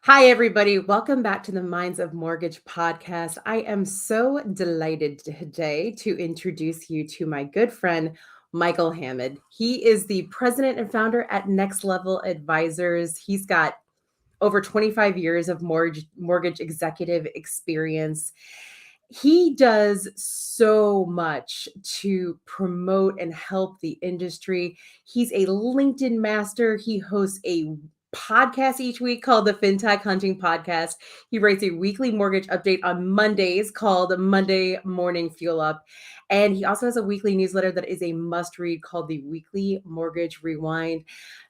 Hi, everybody. Welcome back to the Minds of Mortgage podcast. I am so delighted today to introduce you to my good friend, Michael Hammond. He is the president and founder at Nexlevel Advisors. He's got over 25 years of mortgage executive experience. He does so much to promote and help the industry. He's a LinkedIn master. He hosts a podcast each week called the FinTech Hunting Podcast. He writes a weekly mortgage update on Mondays called Monday Morning Fuel Up. And he also has a weekly newsletter that is a must read called the Weekly Mortgage Rewind.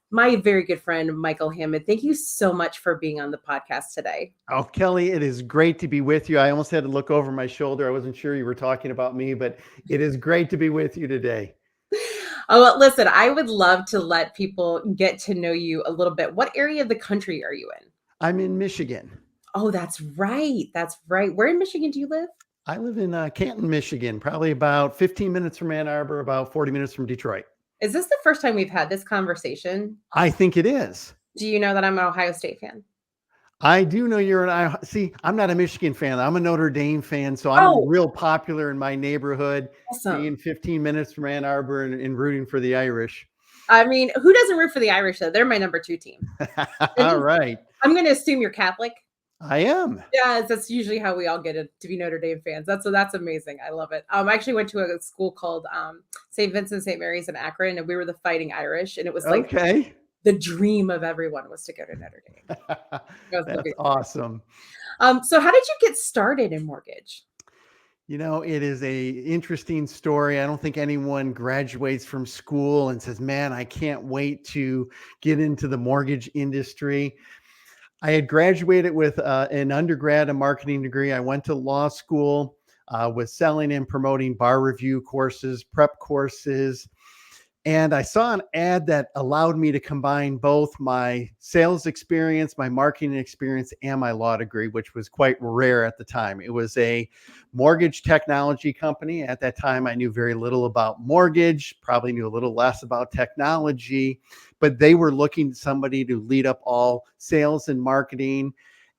My very good friend, Michael Hammond, thank you so much for being on the podcast today. Oh, Kelly, it is great to be with you. I almost had to look over my shoulder. I wasn't sure you were talking about me, but it is great to be with you today. Oh, well, listen, I would love to let people get to know you a little bit. What area of the country are you in? I'm in Michigan. Oh, that's right. That's right. Where in Michigan do you live? I live in Canton, Michigan, probably about 15 minutes from Ann Arbor, about 40 minutes from Detroit. Is this the first time we've had this conversation? I think it is. Do you know that I'm an Ohio State fan? I do know you're see, I'm not a Michigan fan. I'm a Notre Dame fan. So I'm Oh, real popular in my neighborhood, being awesome. 15 minutes from Ann Arbor and rooting for the Irish. I mean, who doesn't root for the Irish, though? They're my number two team. All And right. I'm going to assume you're Catholic. I am. Yeah, that's usually how we all get it to be Notre Dame fans. That's amazing. I love it. I actually went to a school called St. Vincent St. Mary's in Akron, and we were the Fighting Irish, and it was like Okay. the dream of everyone was to go to Notre Dame. That's awesome. So how did you get started in mortgage? You know, it is a interesting story. I don't think anyone graduates from school and says, "Man, I can't wait to get into the mortgage industry." I had graduated with an undergrad, a marketing degree. I went to law school, was selling and promoting bar review courses, prep courses. And I saw an ad that allowed me to combine both my sales experience, my marketing experience, and my law degree, which was quite rare at the time. It was a mortgage technology company. At that time, I knew very little about mortgage, probably knew a little less about technology, but they were looking for somebody to lead up all sales and marketing.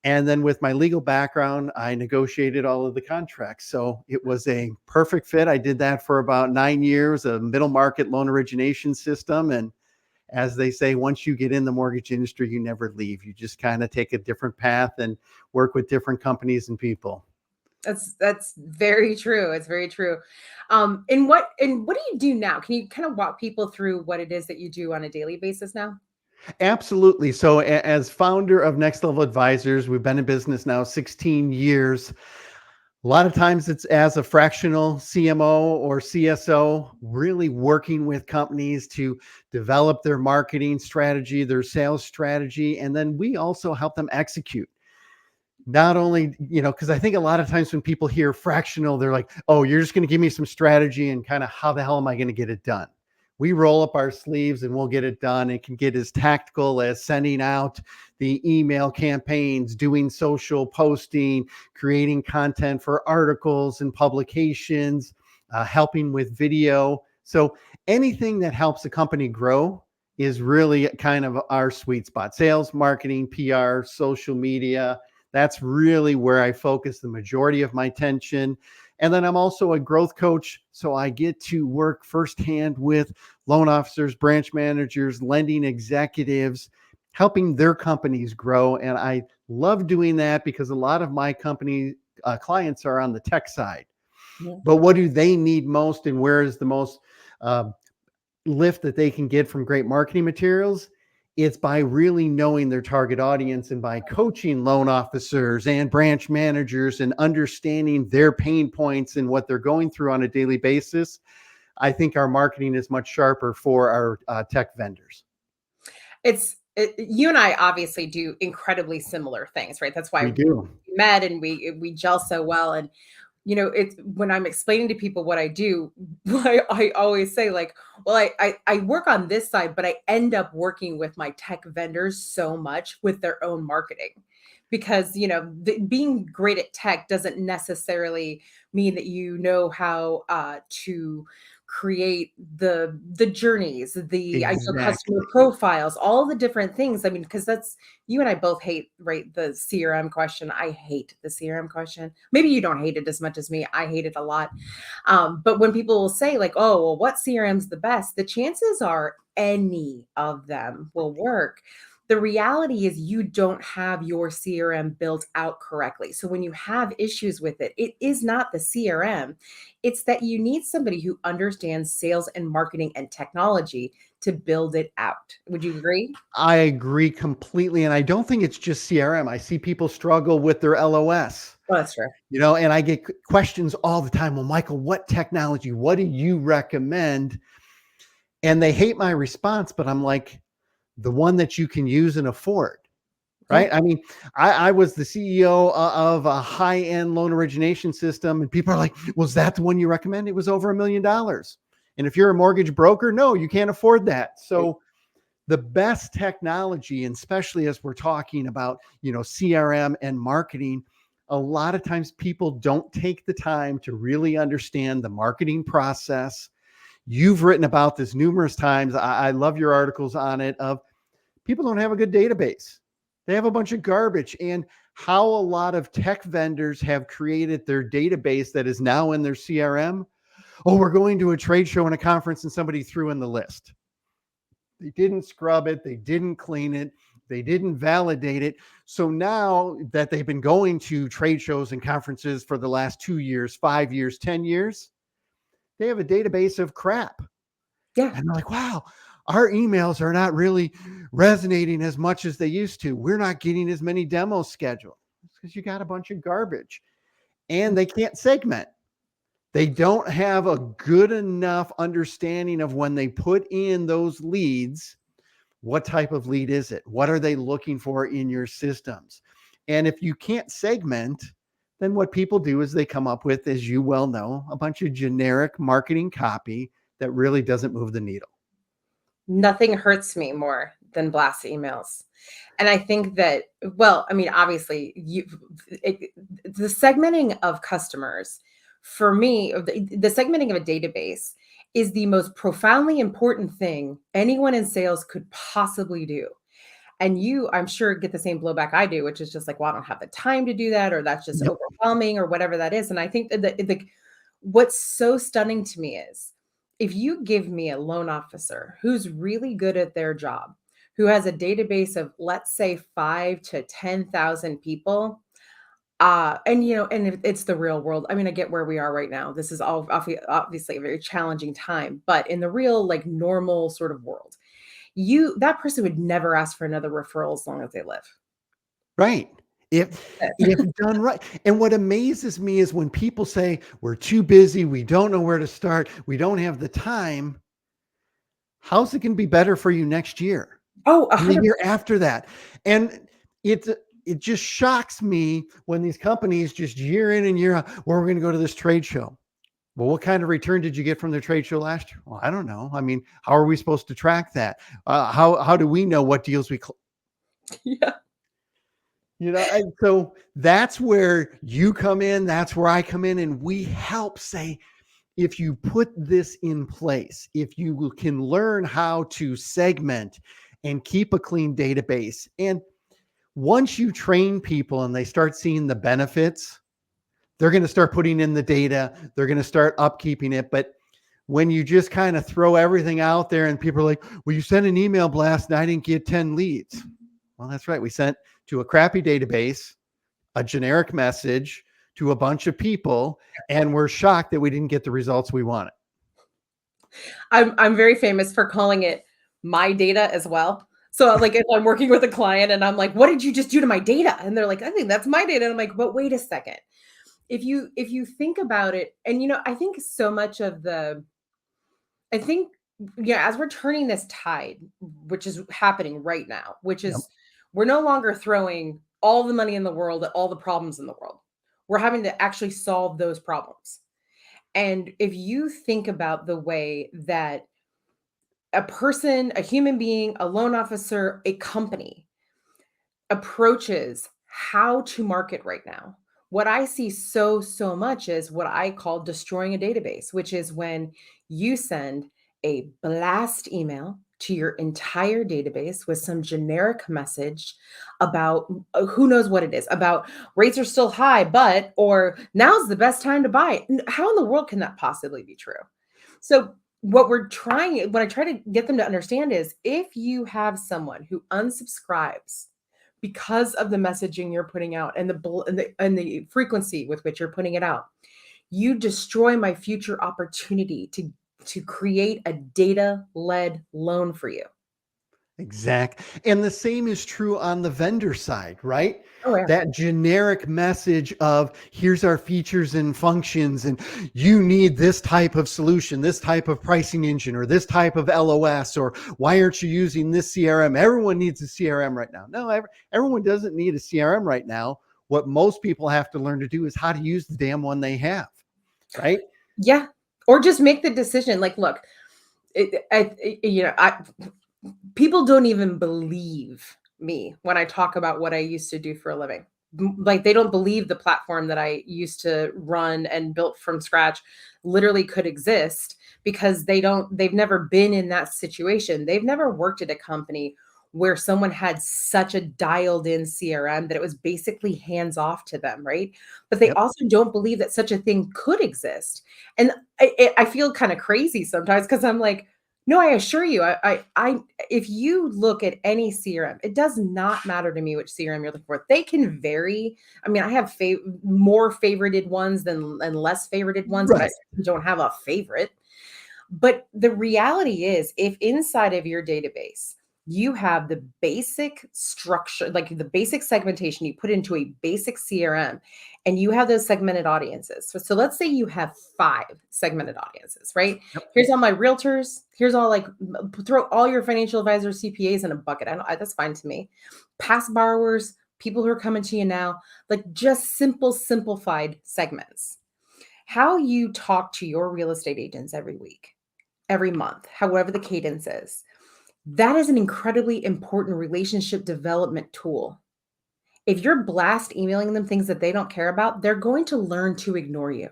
And then with my legal background, I negotiated all of the contracts. So it was a perfect fit. I did that for about 9 years, a middle market loan origination system. And as they say, once you get in the mortgage industry, you never leave. You just kind of take a different path and work with different companies and people. That's very true. It's very true. And what do you do now? Can you kind of walk people through what it is that you do on a daily basis now? Absolutely. So, as founder of Next Level Advisors, we've been in business now 16 years. A lot of times it's as a fractional CMO or CSO, really working with companies to develop their marketing strategy, their sales strategy, and then we also help them execute. Not only, because I think a lot of times when people hear fractional, they're like, oh, you're just going to give me some strategy and kind of how the hell am I going to get it done? We roll up our sleeves and we'll get it done. It can get as tactical as sending out the email campaigns, doing social posting, creating content for articles and publications, helping with video. So anything that helps a company grow is really kind of our sweet spot. Sales, marketing, PR, social media. That's really where I focus the majority of my attention. And then I'm also a growth coach. So I get to work firsthand with loan officers, branch managers, lending executives, helping their companies grow. And I love doing that because a lot of my company clients are on the tech side. Yeah. But what do they need most, and where is the most lift that they can get from great marketing materials? It's by really knowing their target audience and by coaching loan officers and branch managers and understanding their pain points and what they're going through on a daily basis. I think our marketing is much sharper for our tech vendors. You and I obviously do incredibly similar things, right? That's why We we do. met and we gel so well. And it's when I'm explaining to people what I do, I always say like, well, I work on this side, but I end up working with my tech vendors so much with their own marketing. Because being great at tech doesn't necessarily mean that you know how to create the journeys, the ideal customer Exactly. profiles, all the different things. I mean, because that's you and I both hate, right, the CRM question. I hate the CRM question. Maybe you don't hate it as much as me. I hate it a lot. But when people will say, like, oh, well, what CRM's the best? The chances are any of them will work. The reality is you don't have your CRM built out correctly. So when you have issues with it, it is not the CRM. It's that you need somebody who understands sales and marketing and technology to build it out. Would you agree? I agree completely. And I don't think it's just CRM. I see people struggle with their LOS, Well, that's true. and I get questions all the time. Well, Michael, what technology, what do you recommend? And they hate my response, but I'm like, the one that you can use and afford. Yeah. Right. I mean, I was the CEO of a high end loan origination system, and people are like, was that the one you recommend? It was over $1 million. And if you're a mortgage broker, no, you can't afford that. So the best technology, and especially as we're talking about, CRM and marketing, a lot of times people don't take the time to really understand the marketing process. You've written about this numerous times. I love your articles on it of people don't have a good database. They have a bunch of garbage, and how a lot of tech vendors have created their database that is now in their CRM. Oh, we're going to a trade show and a conference and somebody threw in the list. They didn't scrub it. They didn't clean it. They didn't validate it. So now that they've been going to trade shows and conferences for the last 2 years, 5 years, 10 years, they have a database of crap. Yeah. And they're like, wow, our emails are not really resonating as much as they used to. We're not getting as many demos scheduled. It's because you got a bunch of garbage and they can't segment. They don't have a good enough understanding of when they put in those leads. What type of lead is it? What are they looking for in your systems? And if you can't segment, then what people do is they come up with, as you well know, a bunch of generic marketing copy that really doesn't move the needle. Nothing hurts me more than blast emails. And I think that, well, I mean, obviously, the segmenting of customers, for me, the segmenting of a database is the most profoundly important thing anyone in sales could possibly do. And you, I'm sure, get the same blowback I do, which is just like, well, I don't have the time to do that, or that's just Yep. overwhelming, or whatever that is. And I think that what's so stunning to me is if you give me a loan officer who's really good at their job, who has a database of, let's say, 5 to 10,000 people, and it's the real world. I mean, I get where we are right now. This is all obviously a very challenging time, but in the real, like, normal sort of world, that person would never ask for another referral as long as they live. Right. If done right. And what amazes me is when people say we're too busy, we don't know where to start, we don't have the time. How's it going to be better for you next year Oh, and the 100. year after that? And it just shocks me when these companies just year in and year out, well, we're going to go to this trade show. Well, what kind of return did you get from the trade show last year? Well, I don't know. I mean, how are we supposed to track that? How do we know what deals we Yeah. And so that's where you come in. That's where I come in. And we help say, if you put this in place, if you can learn how to segment and keep a clean database, and once you train people and they start seeing the benefits, they're going to start putting in the data. They're going to start upkeeping it. But when you just kind of throw everything out there and people are like, well, you sent an email blast and I didn't get 10 leads. Well, that's right. We sent to a crappy database a generic message to a bunch of people, and we're shocked that we didn't get the results we wanted. I'm very famous for calling it my data as well. So, like, if I'm working with a client and I'm like, "What did you just do to my data?" And they're like, "I think that's my data." And I'm like, "But wait a second. If you think about it, and I think so much of I think, yeah, as we're turning this tide, which is happening right now, which Yep. is we're no longer throwing all the money in the world at all the problems in the world. We're having to actually solve those problems. And if you think about the way that a person, a human being, a loan officer, a company approaches how to market right now, what I see so much is what I call destroying a database, which is when you send a blast email to your entire database with some generic message about who knows what it is, about rates are still high, but, or now's the best time to buy. How in the world can that possibly be true? So, what I try to get them to understand is if you have someone who unsubscribes because of the messaging you're putting out and the frequency with which you're putting it out, you destroy my future opportunity to create a data-led loan for you. Exact. And the same is true on the vendor side, right? Oh yeah. That generic message of here's our features and functions, and you need this type of solution, this type of pricing engine, or this type of LOS, or why aren't you using this CRM? Everyone needs a CRM right now. No, everyone doesn't need a CRM right now. What most people have to learn to do is how to use the damn one they have, right? Yeah. Or just make the decision. Like, look, I people don't even believe me when I talk about what I used to do for a living. Like they don't believe the platform that I used to run and built from scratch literally could exist because they've never been in that situation. They've never worked at a company where someone had such a dialed in CRM that it was basically hands off to them, right? But they Yep. also don't believe that such a thing could exist. And I feel kind of crazy sometimes because I'm like, no, I assure you, if you look at any CRM, it does not matter to me which CRM you're looking for. They can vary. I mean, I have more favorited ones than and less favorited ones, but I Right. certainly don't have a favorite. But the reality is, if inside of your database, you have the basic structure, like the basic segmentation you put into a basic CRM, and you have those segmented audiences. So let's say you have 5 segmented audiences, right? Yep. Here's all my realtors. Here's all like throw all your financial advisors, CPAs in a bucket. That's fine to me. Past borrowers, people who are coming to you now, like just simplified segments. How you talk to your real estate agents every week, every month, however the cadence is. That is an incredibly important relationship development tool. If you're blast emailing them things that they don't care about, they're going to learn to ignore you.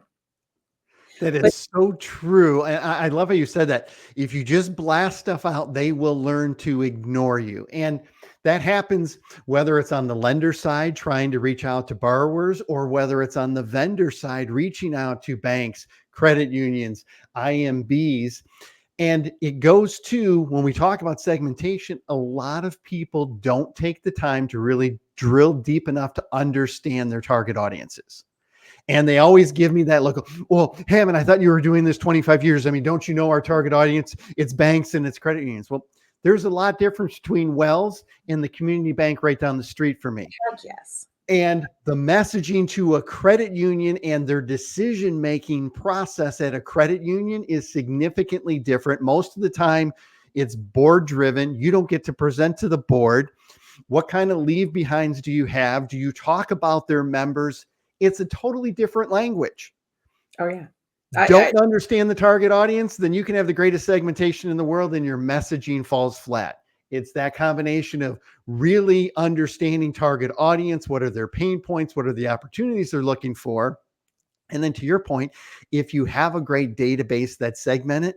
That But is so true. And I love how you said that. If you just blast stuff out, they will learn to ignore you. And that happens whether it's on the lender side trying to reach out to borrowers, or whether it's on the vendor side reaching out to banks, credit unions, IMBs. And it goes to when we talk about segmentation, a lot of people don't take the time to really drill deep enough to understand their target audiences. And they always give me that look. Well, Hammond, I thought you were doing this 25 years. I mean, don't you know our target audience? It's banks and it's credit unions. Well, there's a lot difference between Wells and the community bank right down the street for me. heck yes. And the messaging to a credit union and their decision-making process at a credit union is significantly different. Most of the time, it's board driven. You don't get to present to the board. What kind of leave behinds do you have? Do you talk about their members? It's a totally different language. Oh yeah. Don't understand the target audience, then you can have the greatest segmentation in the world and your messaging falls flat. It's that combination of really understanding target audience. What are their pain points? What are the opportunities they're looking for? And then to your point, if you have a great database that's segmented,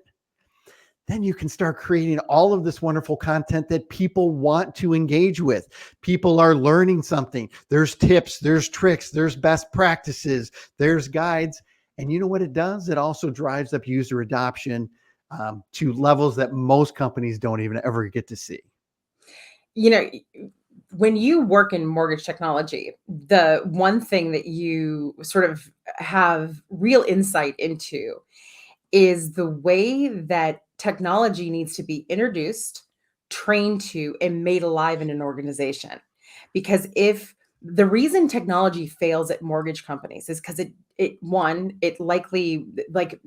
then you can start creating all of this wonderful content that people want to engage with. People are learning something. There's tips, there's tricks, there's best practices, there's guides. And you know what it does? It also drives up user adoption to levels that most companies don't even ever get to see. You know, when you work in mortgage technology, the one thing that you sort of have real insight into is the way that technology needs to be introduced, trained to, and made alive in an organization. Because if the reason technology fails at mortgage companies is because it likely like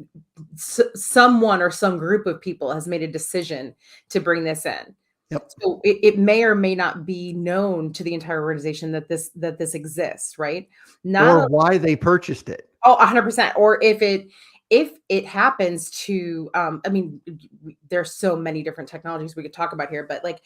someone or some group of people has made a decision to bring this in. Yep. So it may or may not be known to the entire organization that this exists, right? Or Not why they purchased it. Oh, 100%. Or if it happens to, I mean, there's so many different technologies we could talk about here, but like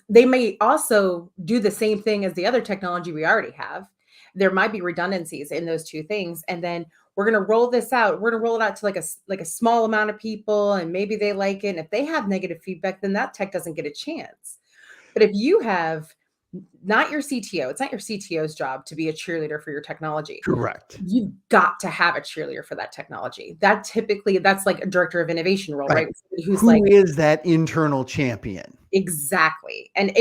they may also do the same thing as the other technology we already have. There might be redundancies in those two things. And then we're going to roll this out. We're going to roll it out to like a small amount of people, and maybe they like it. And if they have negative feedback, then that tech doesn't get a chance. But if you have not your CTO, it's not your CTO's job to be a cheerleader for your technology. Correct. You've got to have a cheerleader for that technology. That's like a director of innovation role, right? Right. Who's Who like, is that internal champion? exactly. And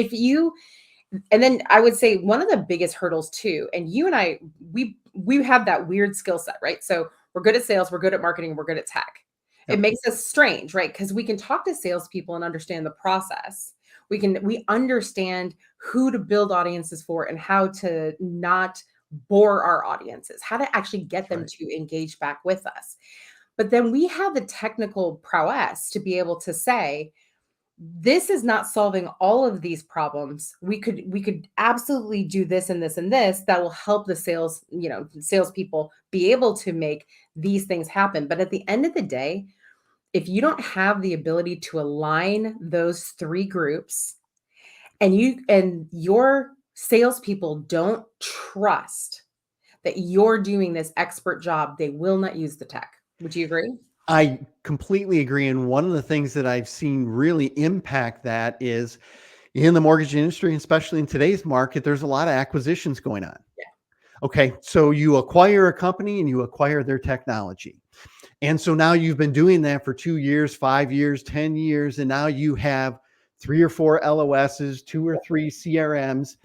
then I would say one of the biggest hurdles too, and you and I, we have that weird skill set, right? So we're good at sales, we're good at marketing, we're good at tech. It Yep. makes us strange, right? Because we can talk to salespeople and understand the process. We understand who to build audiences for and how to not bore our audiences, how to actually get them Right. to engage back with us. But then we have the technical prowess to be able to say, this is not solving all of these problems. We could absolutely do this and this and this that will help the salespeople be able to make these things happen. But at the end of the day, if you don't have the ability to align those three groups, and your salespeople don't trust that you're doing this expert job, they will not use the tech. Would you agree? I completely agree. And one of the things that I've seen really impact that is in the mortgage industry, especially in today's market, there's a lot of acquisitions going on. Yeah. Okay. So you acquire a company and you acquire their technology. And so now you've been doing that for 2 years, 5 years, 10 years, and now you have 3 or 4 LOSs, 2 or 3 CRMs.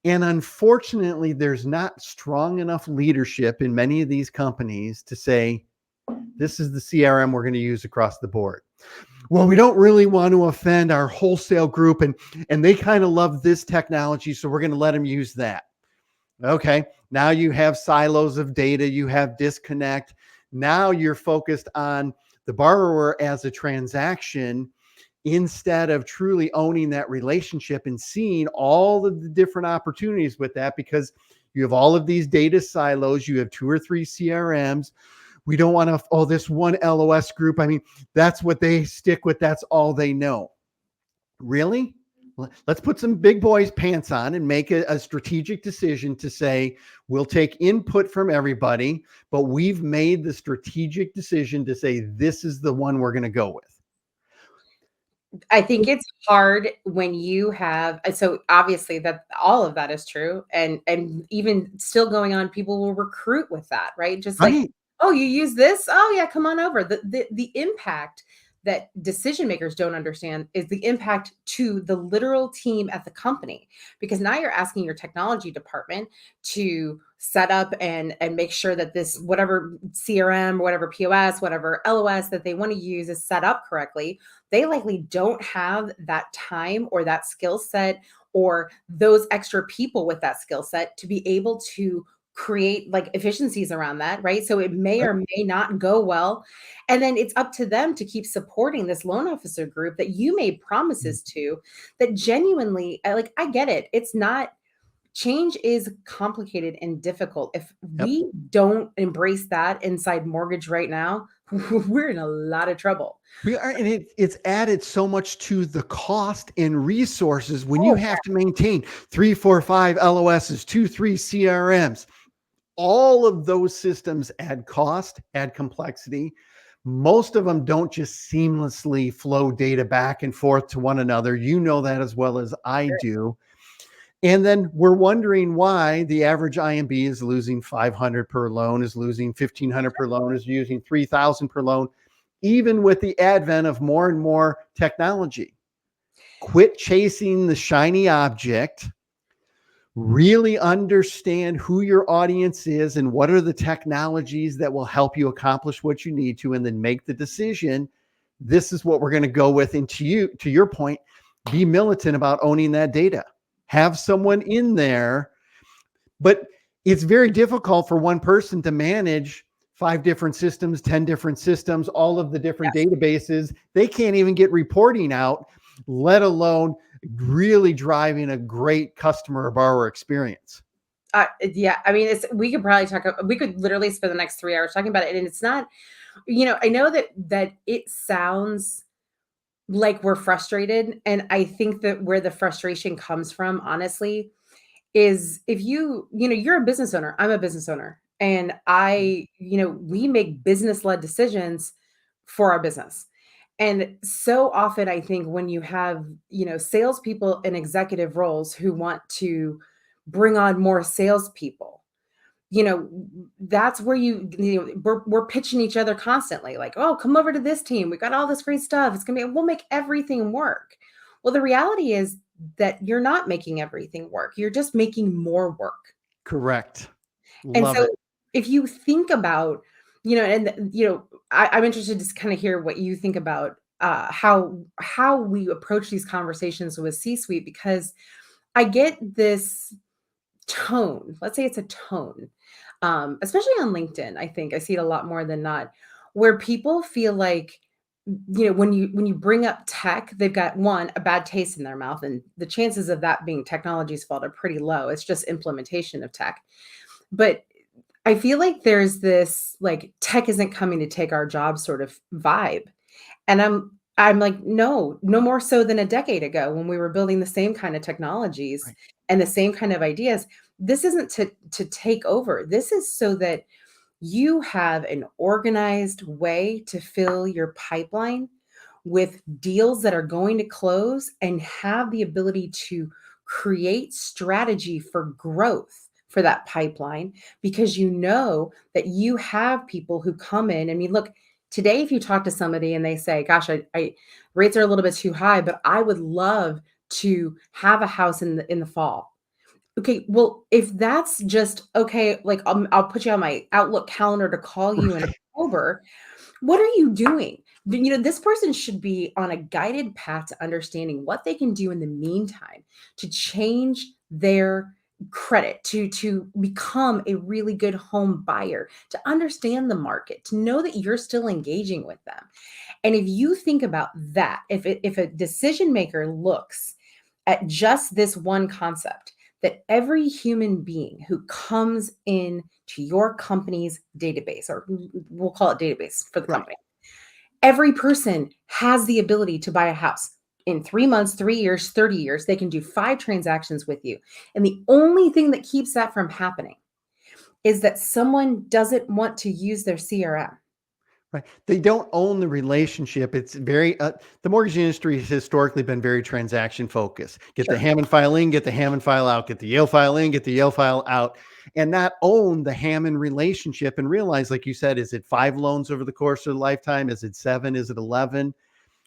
And unfortunately, there's not strong enough leadership in many of these companies to say, this is the CRM we're going to use across the board. Well, we don't really want to offend our wholesale group, and they kind of love this technology, so we're going to let them use that. Okay, now you have silos of data, you have disconnect. Now you're focused on the borrower as a transaction instead of truly owning that relationship and seeing all of the different opportunities with that, because you have all of these data silos, you have 2 or 3 CRMs. We don't want to, this one LOS group. I mean, that's what they stick with. That's all they know. Really? Let's put some big boys pants on and make a strategic decision to say, we'll take input from everybody, but we've made the strategic decision to say, this is the one we're going to go with. I think it's hard when you have, so obviously that all of that is true. And even still going on, people will recruit with that, right? Just like, Right. oh, you use this? Oh yeah, come on over. The impact that decision makers don't understand is the impact to the literal team at the company. Because now you're asking your technology department to set up and make sure that this whatever CRM, whatever POS, whatever LOS that they want to use is set up correctly. They likely don't have that time or that skill set or those extra people with that skill set to be able to create like efficiencies around that, right? So it may or may not go well. And then it's up to them to keep supporting this loan officer group that you made promises to, that genuinely, like, I get it. It's not, change is complicated and difficult. If Yep. we don't embrace that inside mortgage right now, we're in a lot of trouble. We are, and it's added so much to the cost and resources when you Oh, have to maintain 3, 4, 5 LOSs, 2, 3 CRMs. All of those systems add cost, add complexity. Most of them don't just seamlessly flow data back and forth to one another. You know that as well as I do. And then we're wondering why the average IMB is losing 500 per loan, is losing 1,500 per loan, is using 3,000 per loan, even with the advent of more and more technology. Quit chasing the shiny object. Really understand who your audience is and what are the technologies that will help you accomplish what you need to, and then make the decision. This is what we're going to go with. And to your point, be militant about owning that data. Have someone in there, but it's very difficult for one person to manage 5 different systems, 10 different systems, all of the different databases. They can't even get reporting out, let alone really driving a great customer or borrower experience. Yeah, I mean, we could probably we could literally spend the next 3 hours talking about it. And it's not, I know that it sounds like we're frustrated. And I think that where the frustration comes from, honestly, is if you're a business owner, I'm a business owner, and we make business-led decisions for our business. And so often I think when you have, salespeople in executive roles who want to bring on more salespeople, that's where we're pitching each other constantly, like, oh, come over to this team. We got all this great stuff. We'll make everything work. Well, the reality is that you're not making everything work. You're just making more work. Correct. And Love so it. if you think about, I'm interested to kind of hear what you think about how we approach these conversations with C-suite, because I get this tone. Let's say it's a tone, especially on LinkedIn. I think I see it a lot more than not, where people feel like, when you bring up tech, they've got a bad taste in their mouth, and the chances of that being technology's fault are pretty low. It's just implementation of tech. But I feel like there's this like tech isn't coming to take our job sort of vibe. And I'm like, no, no more so than a decade ago when we were building the same kind of technologies Right. and the same kind of ideas. This isn't to take over. This is so that you have an organized way to fill your pipeline with deals that are going to close and have the ability to create strategy for growth for that pipeline, because you know that you have people who come in. I mean, look, today, if you talk to somebody and they say, gosh, I rates are a little bit too high, but I would love to have a house in the fall. Okay, well, if that's just okay, like, I'll put you on my Outlook calendar to call you in October. What are you doing? This person should be on a guided path to understanding what they can do in the meantime to change their credit, to become a really good home buyer, to understand the market, to know that you're still engaging with them. And if you think about that, if a decision maker looks at just this one concept, that every human being who comes in to your company's database, or we'll call it database for the Right. company, every person has the ability to buy a house. In 3 months, 3 years, 30 years, they can do 5 transactions with you. And the only thing that keeps that from happening is that someone doesn't want to use their CRM. Right. They don't own the relationship. It's very, the mortgage industry has historically been very transaction focused. Get the Sure. Hammond file in, get the Hammond file out, get the Yale file in, get the Yale file out, and not own the Hammond relationship and realize, like you said, is it 5 loans over the course of a lifetime? Is it 7? Is it 11?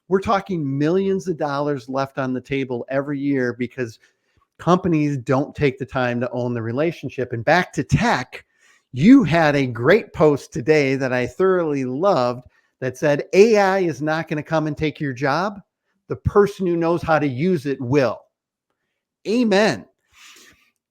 We're talking millions of dollars left on the table every year because companies don't take the time to own the relationship. And back to tech, you had a great post today that I thoroughly loved that said AI is not going to come and take your job. The person who knows how to use it will. Amen.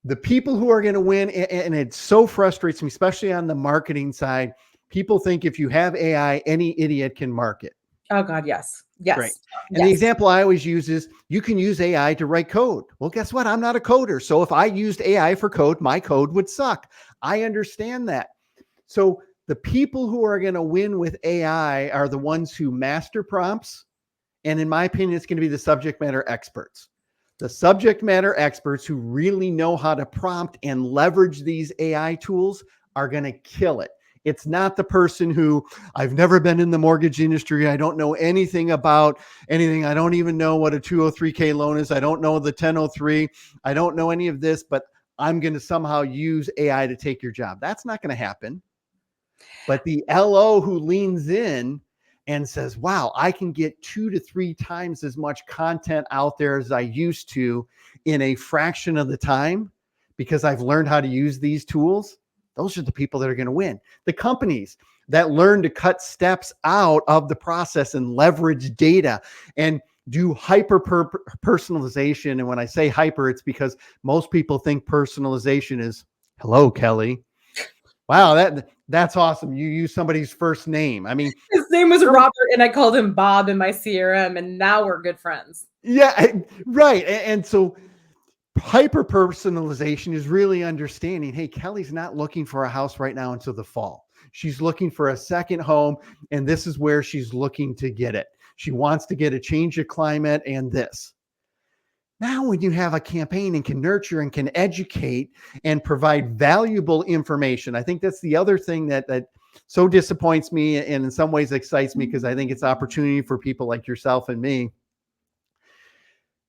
The people who are going to win, and it so frustrates me, especially on the marketing side, people think if you have AI, any idiot can market. Oh God, yes. Great. Yes. And the Yes. example I always use is you can use AI to write code. Well, guess what? I'm not a coder. So if I used AI for code, my code would suck. I understand that. So the people who are going to win with AI are the ones who master prompts. And in my opinion, it's going to be the subject matter experts. The subject matter experts who really know how to prompt and leverage these AI tools are going to kill it. It's not the person who, I've never been in the mortgage industry. I don't know anything about anything. I don't even know what a 203K loan is. I don't know the 1003. I don't know any of this, but I'm going to somehow use AI to take your job. That's not going to happen. But the LO who leans in and says, wow, I can get 2 to 3 times as much content out there as I used to in a fraction of the time because I've learned how to use these tools. Those are the people that are going to win. The companies that learn to cut steps out of the process and leverage data and do hyper personalization. And when I say hyper, it's because most people think personalization is, hello, Kelly. Wow, that's awesome. You use somebody's first name. I mean, His name was Robert, and I called him Bob in my CRM, and now we're good friends. yeah, right. And so hyper personalization is really understanding, hey, Kelly's not looking for a house right now until the fall. She's looking for a second home, and this is where she's looking to get it. She wants to get a change of climate and this. Now, when you have a campaign and can nurture and can educate and provide valuable information, I think that's the other thing that so disappoints me and in some ways excites me, because I think it's opportunity for people like yourself and me.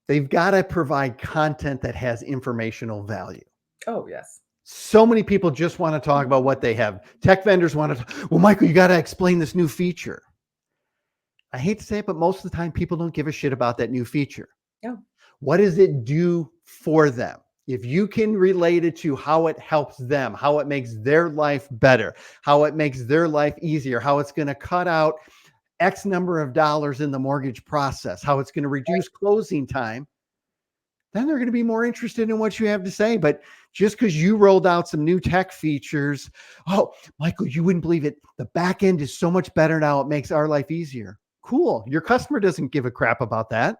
They've got to provide content that has informational value. Oh, yes. So many people just want to talk about what they have. Tech vendors want to, well, Michael, you got to explain this new feature. I hate to say it, but most of the time people don't give a shit about that new feature. No. What does it do for them? If you can relate it to how it helps them, how it makes their life better, how it makes their life easier, how it's going to cut out X number of dollars in the mortgage process, how it's going to reduce closing time, then they're going to be more interested in what you have to say. But just because you rolled out some new tech features, oh, Michael, you wouldn't believe it. The back end is so much better now. It makes our life easier. Cool. Your customer doesn't give a crap about that.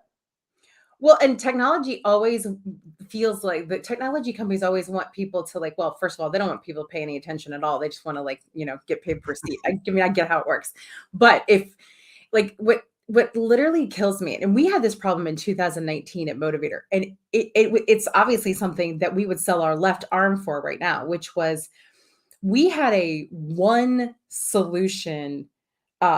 Well, and technology always feels like the technology companies always want people to like, well, first of all, they don't want people to pay any attention at all. They just want to like, get paid per seat. I mean, I get how it works. But if like what literally kills me, and we had this problem in 2019 at Motivator, and it's obviously something that we would sell our left arm for right now, which was we had a one solution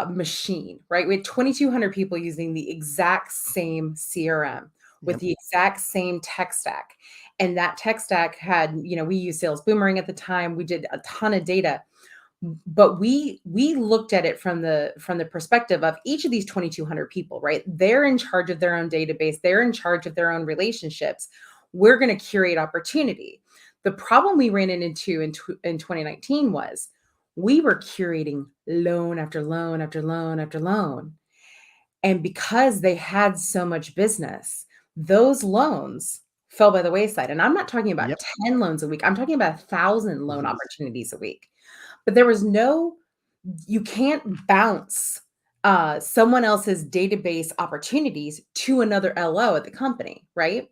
machine, right? We had 2,200 people using the exact same CRM with the exact same tech stack. And that tech stack had, we used Sales Boomerang at the time. We did a ton of data, but we looked at it from the perspective of each of these 2,200 people, right? They're in charge of their own database. They're in charge of their own relationships. We're going to curate opportunity. The problem we ran into in 2019 was we were curating loan after loan after loan after loan. And because they had so much business, those loans fell by the wayside. And I'm not talking about 10 loans a week. I'm talking about 1,000 loan opportunities a week. But there was you can't bounce someone else's database opportunities to another LO at the company, right?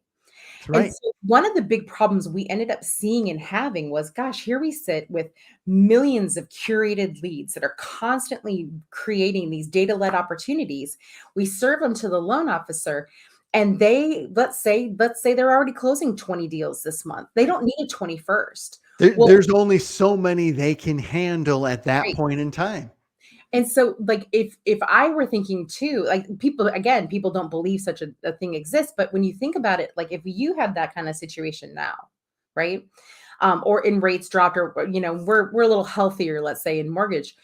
That's right. And so one of the big problems we ended up seeing and having was, gosh, here we sit with millions of curated leads that are constantly creating these data-led opportunities. We serve them to the loan officer, and let's say they're already closing 20 deals this month. They don't need a 21st. There's only so many they can handle at that Right. point in time. And so like if I were thinking too, like people don't believe such a thing exists, but when you think about it, like if you have that kind of situation now, right? Or in rates dropped, or we're a little healthier, let's say in mortgage,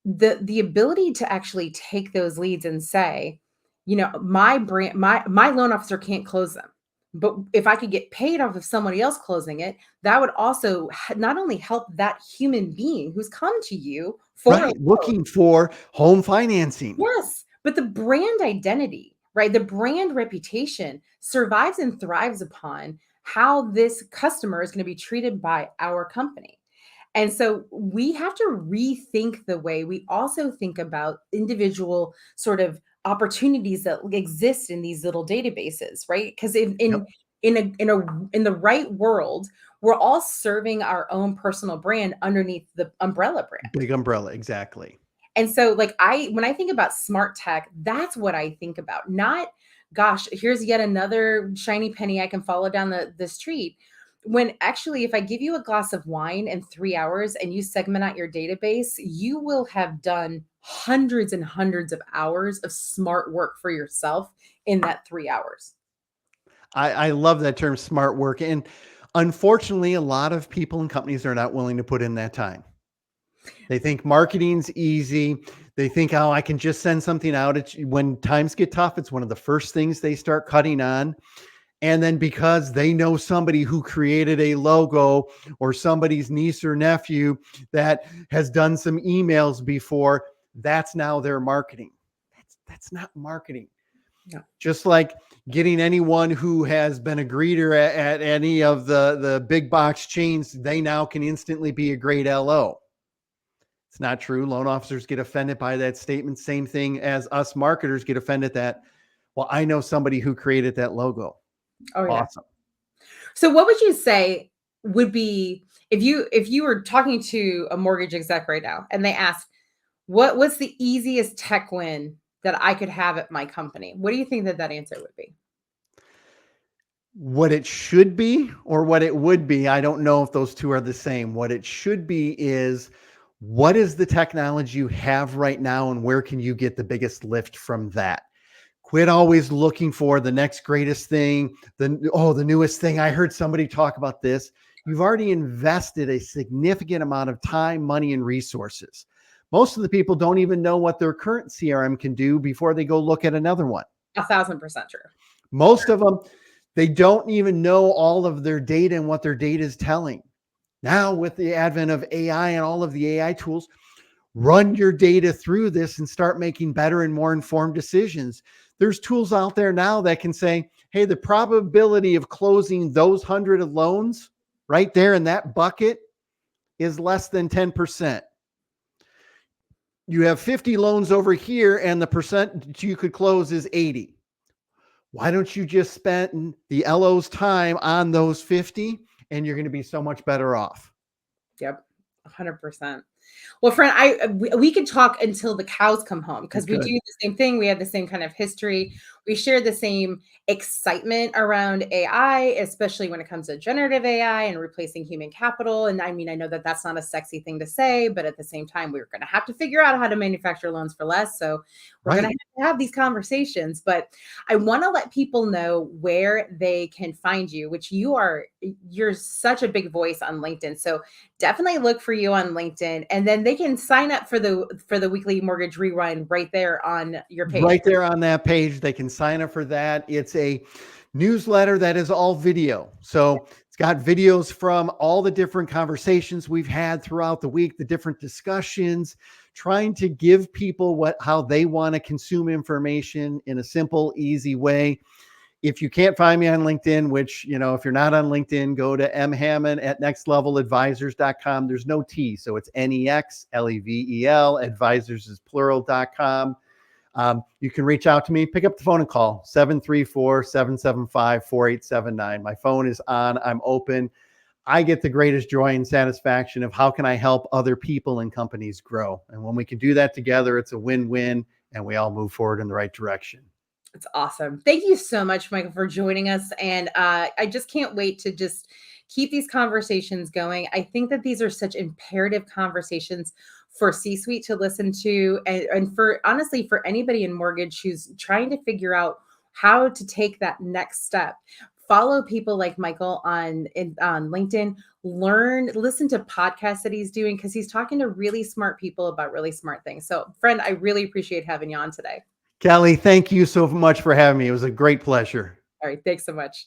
the ability to actually take those leads and say, my loan officer can't close them. But if I could get paid off of somebody else closing it, that would also not only help that human being who's come to you for a loan. Looking for home financing. Yes, but the brand identity, right? The brand reputation survives and thrives upon how this customer is going to be treated by our company. And so we have to rethink the way we also think about individual sort of opportunities that exist in these little databases, right? Because in the right world, we're all serving our own personal brand underneath the umbrella brand. Big umbrella, exactly. And so like when I think about smart tech, that's what I think about. Not, gosh, here's yet another shiny penny I can follow down the street. When actually, if I give you a glass of wine in 3 hours and you segment out your database, you will have done hundreds and hundreds of hours of smart work for yourself in that 3 hours. I love that term, smart work. And unfortunately, a lot of people and companies are not willing to put in that time. They think marketing's easy. They think, oh, I can just send something out. When times get tough, it's one of the first things they start cutting on. And then because they know somebody who created a logo or somebody's niece or nephew that has done some emails before, that's now their marketing. That's not marketing. No. Just like getting anyone who has been a greeter at any of the big box chains, they now can instantly be a great LO. It's not true. Loan officers get offended by that statement. Same thing as us marketers get offended that, well, I know somebody who created that logo. Oh, yeah. Awesome. So what would you say would be if you were talking to a mortgage exec right now and they asked, what's the easiest tech win that I could have at my company? What do you think that answer would be? What it should be or what it would be, I don't know if those two are the same. What it should be is, what is the technology you have right now and where can you get the biggest lift from that? Quit always looking for the next greatest thing, the newest thing. I heard somebody talk about this. You've already invested a significant amount of time, money, and resources. Most of the people don't even know what their current CRM can do before they go look at another one. 1,000% true. Most of them, they don't even know all of their data and what their data is telling. Now, with the advent of AI and all of the AI tools, run your data through this and start making better and more informed decisions. There's tools out there now that can say, hey, the probability of closing those 100 of loans right there in that bucket is less than 10%. You have 50 loans over here and the percent you could close is 80. Why don't you just spend the LO's time on those 50 and you're going to be so much better off? Yep, 100%. Well, friend, we could talk until the cows come home because we do the same thing. We have the same kind of history. We share the same excitement around AI, especially when it comes to generative AI and replacing human capital. And I mean, I know that that's not a sexy thing to say, but at the same time, we're going to have to figure out how to manufacture loans for less. So we're going to have these conversations. But I want to let people know where they can find you, which you're such a big voice on LinkedIn. So definitely look for you on LinkedIn, and then they can sign up for the weekly mortgage rewind right there on your page. Right there on that page, they can sign up for that. It's a newsletter that is all video. So it's got videos from all the different conversations we've had throughout the week, the different discussions, trying to give people how they want to consume information in a simple, easy way. If you can't find me on LinkedIn, which, if you're not on LinkedIn, go to mhammond@nexleveladvisors.com. There's no T. So it's NEXLEVEL, advisors is plural.com. You can reach out to me, pick up the phone and call 734-775-4879. My phone is on. I'm open. I get the greatest joy and satisfaction of how can I help other people and companies grow. And when we can do that together, it's a win-win and we all move forward in the right direction. It's awesome. Thank you so much, Michael, for joining us. And I just can't wait to just keep these conversations going. I think that these are such imperative conversations for C-suite to listen to, and for honestly, for anybody in mortgage who's trying to figure out how to take that next step. Follow people like Michael on LinkedIn, listen to podcasts that he's doing because he's talking to really smart people about really smart things. So friend, I really appreciate having you on today. Kelly, thank you so much for having me. It was a great pleasure. All right. Thanks so much.